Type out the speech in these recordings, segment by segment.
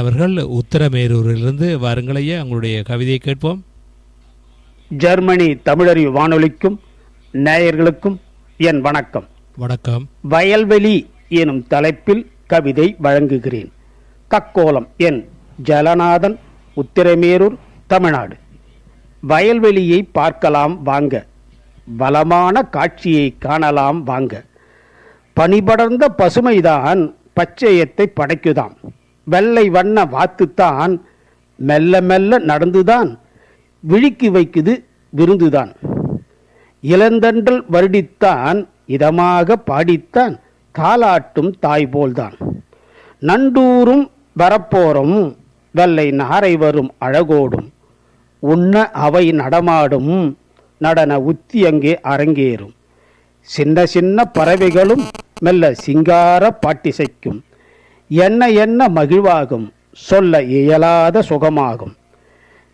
அவர்கள் உத்தரமேரூரிலிருந்து. வாருங்களையா, உங்களுடைய கவிதையை கேட்போம். ஜெர்மனி தமிழறிவு வானொலிக்கும் நேயர்களுக்கும் என் வணக்கம். வணக்கம். வயல்வெளி எனும் தலைப்பில் கவிதை வழங்குகிறேன். தக்கோலம் என் ஜலநாதன், உத்திரமேரூர், தமிழ்நாடு. வயல்வெளியை பார்க்கலாம் வாங்க, வளமான காட்சியை காணலாம் வாங்க. பனிபடர்ந்த பசுமைதான் பச்சையத்தை படைக்குதாம். வெள்ளை வண்ண வாத்துத்தான் மெல்ல மெல்ல நடந்துதான் விழிக்கு வைக்குது விருந்துதான். இளந்தன்றல் வருடித்தான் இதமாக பாடித்தான் தாலாட்டும் தாய் போல்தான். நண்டூரும் வரப்போரும் வெள்ளை நாரை வரும் அழகோடும் உண்ண அவை நடமாடும் நடன உத்தி அங்கே அரங்கேறும். சின்ன சின்ன பறவைகளும் மெல்ல சிங்கார பாட்டிசைக்கும். என்ன என்ன மகிழ்வாகும், சொல்ல இயலாத சுகமாகும்.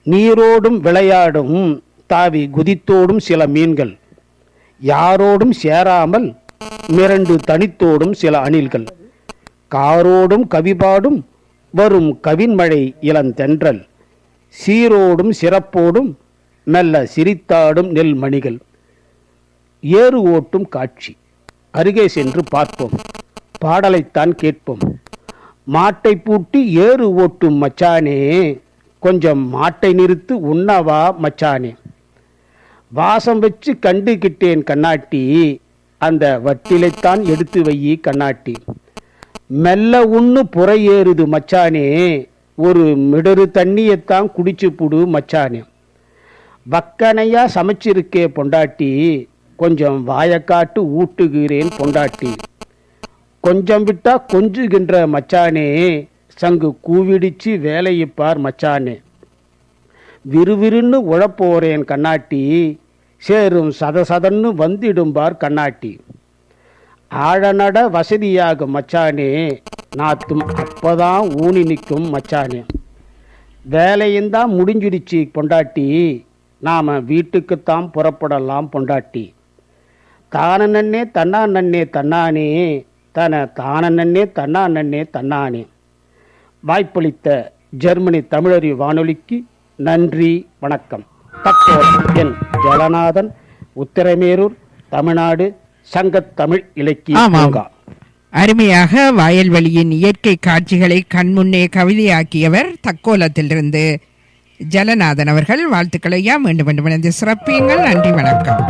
நீரோடும் விளையாடும் தாவி குதித்தோடும் சில மீன்கள், யாரோடும் சேராமல் மிரண்டு தனித்தோடும் சில அணில்கள். காரோடும் கவிபாடும் வரும் கவின்மழை இளந்தென்றல், சீரோடும் சிறப்போடும் மெல்ல சிரித்தாடும் நெல்மணிகள். ஏறு ஓட்டும் காட்சி, அருகே சென்று பார்ப்போம், பாடலைத்தான் கேட்போம். மாட்டை பூட்டி ஏறு ஓட்டும் மச்சானே, கொஞ்சம் மாட்டை நிறுத்து உண்ணவா மச்சானே. வாசம் வச்சு கண்டுகிட்டேன் கண்ணாட்டி, அந்த வட்டிலைத்தான் எடுத்து வையி கண்ணாட்டி. மெல்ல உண்ணு புற ஏறுது மச்சானே, ஒரு மிடரு தண்ணியத்தான் குடிச்சு புடு மச்சானே. வக்கனையா சமைச்சிருக்கே பொண்டாட்டி, கொஞ்சம் வாயக்காட்டு ஊட்டுகிறேன் பொண்டாட்டி. கொஞ்சம் விட்டா கொஞ்சுகின்ற மச்சானே, சங்கு கூவிடிச்சு வேலையிப்பார் மச்சானே. விறுவிறுன்னு உழப்போறேன் கண்ணாட்டி, சேரும் சதசதன்னு வந்திடும்பார் கண்ணாட்டி. ஆழநட வசதியாகும் மச்சானே, நாத்தும் அப்பதான் ஊனி நிற்கும் மச்சானே. வேலையுந்தான் முடிஞ்சிடுச்சு பொண்டாட்டி, நாம வீட்டுக்குத்தான் புறப்படலாம் பொண்டாட்டி. தான நன்னே தன்னா நன்னே தன்னானே, தன தான நன்னே தன்னா நன்னே தன்னானே. வாய்ப்பளித்த ஜெர்மனி தமிழறிவு வானொலிக்கு நன்றி, வணக்கம். தக்கோலம் என் ஜலநாதன், உத்திரமேரூர், தமிழ்நாடு. சங்கத்தமிழ் இலக்கிய பூங்கா. அருமையாக வயல்வெளியின் இயற்கை காட்சிகளை கண்முன்னே கவிதையாக்கியவர் தக்கோலத்திலிருந்து ஜலநாதன் அவர்கள். வாழ்த்துக்களையா மீண்டும் மீண்டும் சிறப்பியுங்கள். நன்றி, வணக்கம்.